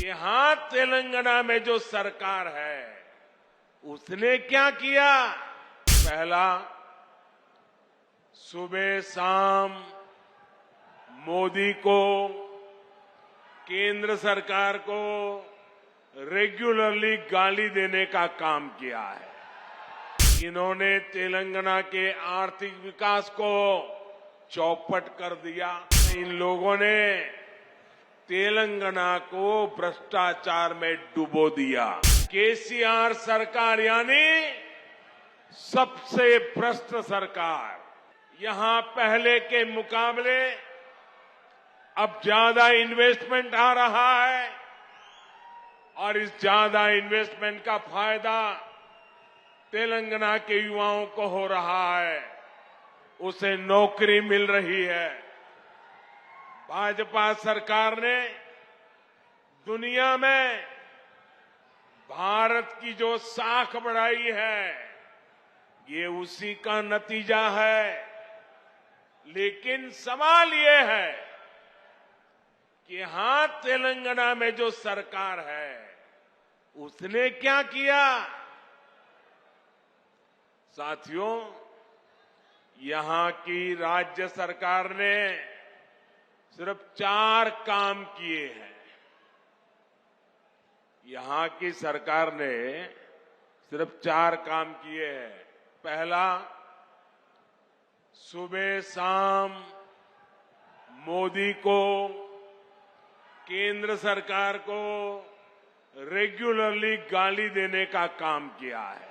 यहां तेलंगाना में जो सरकार है उसने क्या किया। पहला, सुबह शाम मोदी को, केंद्र सरकार को रेगुलरली गाली देने का काम किया है। इन्होंने तेलंगाना के आर्थिक विकास को चौपट कर दिया। इन लोगों ने तेलंगाना को भ्रष्टाचार में डुबो दिया। केसीआर सरकार यानी सबसे भ्रष्ट सरकार। यहां पहले के मुकाबले अब ज्यादा इन्वेस्टमेंट आ रहा है और इस ज्यादा इन्वेस्टमेंट का फायदा तेलंगाना के युवाओं को हो रहा है, उसे नौकरी मिल रही है। भाजपा सरकार ने दुनिया में भारत की जो साख बढ़ाई है ये उसी का नतीजा है। लेकिन सवाल ये है कि यहां तेलंगाना में जो सरकार है उसने क्या किया। साथियों, यहां की राज्य सरकार ने सिर्फ 4 काम किए हैं। यहां की सरकार ने सिर्फ 4 काम किए हैं। पहला, सुबह शाम मोदी को, केंद्र सरकार को रेगुलरली गाली देने का काम किया है।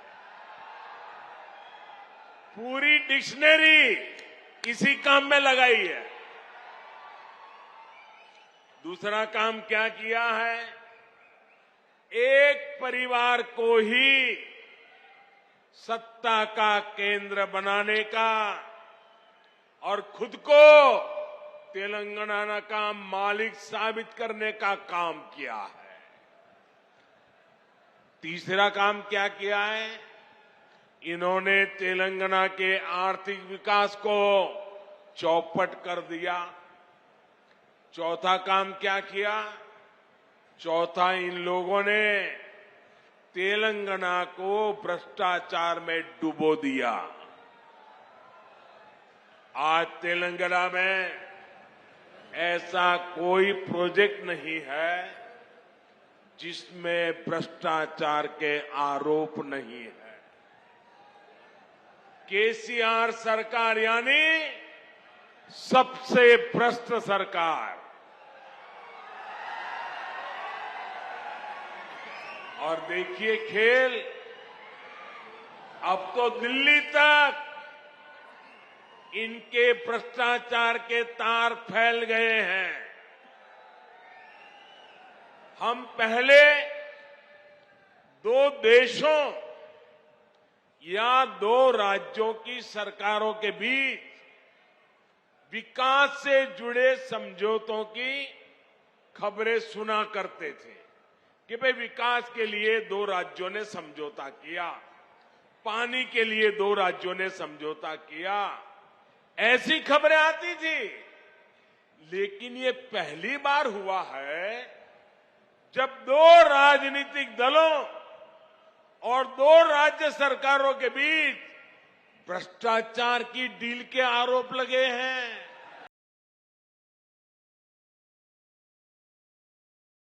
पूरी डिक्शनरी इसी काम में लगाई है। दूसरा काम क्या किया है, एक परिवार को ही सत्ता का केंद्र बनाने का और खुद को तेलंगाना का मालिक साबित करने का काम किया है। तीसरा काम क्या किया है, इन्होंने तेलंगाना के आर्थिक विकास को चौपट कर दिया। चौथा काम क्या किया, चौथा, इन लोगों ने तेलंगाना को भ्रष्टाचार में डुबो दिया। आज तेलंगाना में ऐसा कोई प्रोजेक्ट नहीं है जिसमें भ्रष्टाचार के आरोप नहीं है। केसीआर सरकार यानी सबसे भ्रष्ट सरकार। और देखिए खेल, अब तो दिल्ली तक इनके भ्रष्टाचार के तार फैल गए हैं। हम पहले 2 देशों या 2 राज्यों की सरकारों के बीच विकास से जुड़े समझौतों की खबरें सुना करते थे कि भाई विकास के लिए 2 राज्यों ने समझौता किया, पानी के लिए 2 राज्यों ने समझौता किया, ऐसी खबरें आती थी। लेकिन ये पहली बार हुआ है जब 2 राजनीतिक दलों और 2 राज्य सरकारों के बीच भ्रष्टाचार की डील के आरोप लगे हैं।